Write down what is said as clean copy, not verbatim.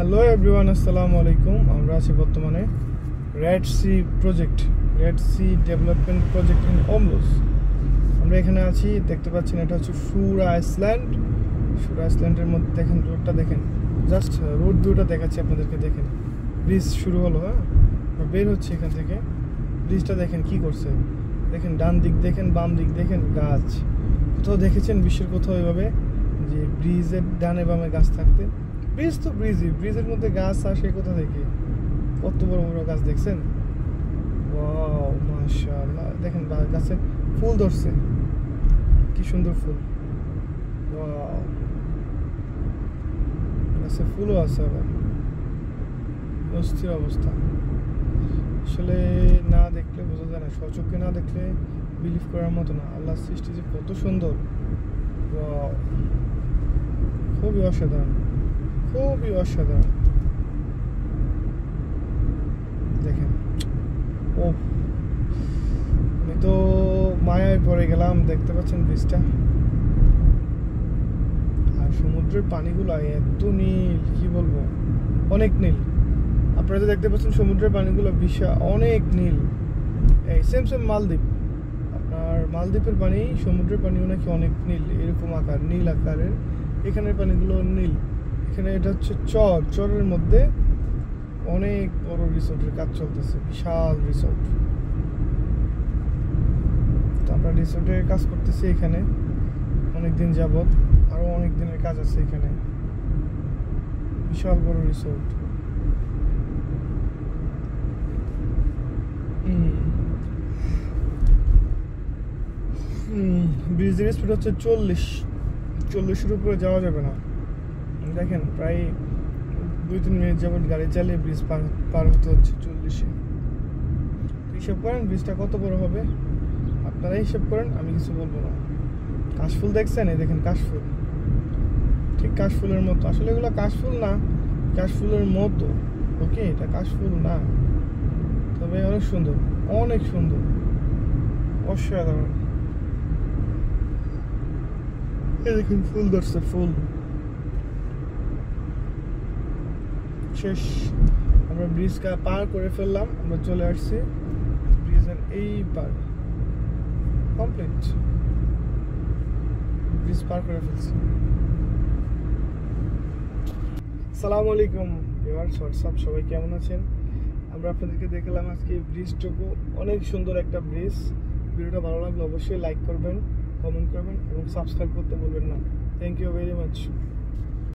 Hello everyone, আসসালামু আলাইকুম। আমরা আছি বর্তমানে red sea development project in Umluj. আমরা এখানে আছি, দেখতে পাচ্ছেন এটা হচ্ছে শুরা আইসল্যান্ডের মধ্যে। দেখেন রোডটা, দেখেন জাস্ট রোড ভিউটা দেখাচ্ছি আপনাদেরকে। দেখেন ব্রিজ শুরু হলো, হ্যাঁ বের হচ্ছে এখান থেকে। ব্রিজটা দেখেন কি করছে, দেখেন ডান দিক দেখেন, বাম দিক দেখেন, গাছ। কোথাও দেখেছেন বিশ্বের কোথাও এভাবে যে ব্রিজের ডানে বামে গাছ থাকতে? ব্রিজ তো ব্রিজের মধ্যে গাছ আসে কোথা থেকে? কত বড় বড় গাছ দেখছেন? ওয়াও মাশাআল্লাহ, দেখেন গাছে ফুল ধরছে, কি সুন্দর ফুল। ওয়াও, গাছে ফুলও আছে আবার, অস্থির অবস্থা। আসলে না দেখলে বোঝা যায় না, স্বচক্ষে না দেখলে বিলিভ করার মতো না। আল্লাহর সৃষ্টি যে কত সুন্দর, ওয়াও, খুবই অসাধারণ, খুবই অসাধারণ। দেখেন, ও আমি তো মায়ায় পড়ে গেলাম। দেখতে পাচ্ছেন ব্রিজটা, আর সমুদ্রের পানিগুলো এত নীল, কি বলবো, অনেক নীল। আপনারা যে দেখতে পাচ্ছেন সমুদ্রের পানিগুলো বিশাল অনেক নীল। এই সেম মালদ্বীপ, আপনার মালদ্বীপের পানি, সমুদ্রের পানিও নাকি অনেক নীল, এরকম আকার, নীল আকারের। এখানের পানিগুলো নীল। এখানে এটা হচ্ছে চরের মধ্যে অনেক বড় রিসোর্টের কাজ চলতেছে, বিশাল রিসোর্ট। তো আমরা রিসোর্টের কাজ করতেছি এখানে অনেক দিন যাবত, আরো অনেক দিনের কাজ আছে এখানে। বিশাল বড় রিসোর্ট। ব্রিজের স্পিড হচ্ছে 40-এর উপরে যাওয়া যাবে না। দেখেন প্রায় 2-3 মিনিট যাবত গাড়ি চালিয়ে ব্রিজ পার হতে হচ্ছে 40-এ। হিসাব করেন ব্রিজটা কত বড় হবে, আপনারাই হিসাব করেন, আমি কিছু বলবো না। কাশফুল দেখছেন? এই দেখেন কাশফুল, ঠিক কাশফুলের মতো। আসলে এগুলো কাশফুল না, কাশফুলের মতো। ওকে, এটা কাশফুল না, তবে অনেক সুন্দর, অনেক সুন্দর, অসাধারণ। এই দেখুন ফুল ধরছে, ফুল। শেষ, আমরা ব্রিজ পার করে ফেললাম, আমরা চলে আসছি ব্রিজের এই পার, কমপ্লিট, ব্রিজ পার করে ফেলছি। আসসালামু আলাইকুম ভিউয়ার্স, হোয়াটসঅ্যাপ, সবাই কেমন আছেন? আমরা আপনাদেরকে দেখালাম আজকে ব্রিজটুকু, অনেক সুন্দর একটা ব্রিজ। ভিডিওটা ভালো লাগলে অবশ্যই লাইক করবেন, কমেন্ট করবেন এবং সাবস্ক্রাইব করতে ভুলবেন না। Thank you very much.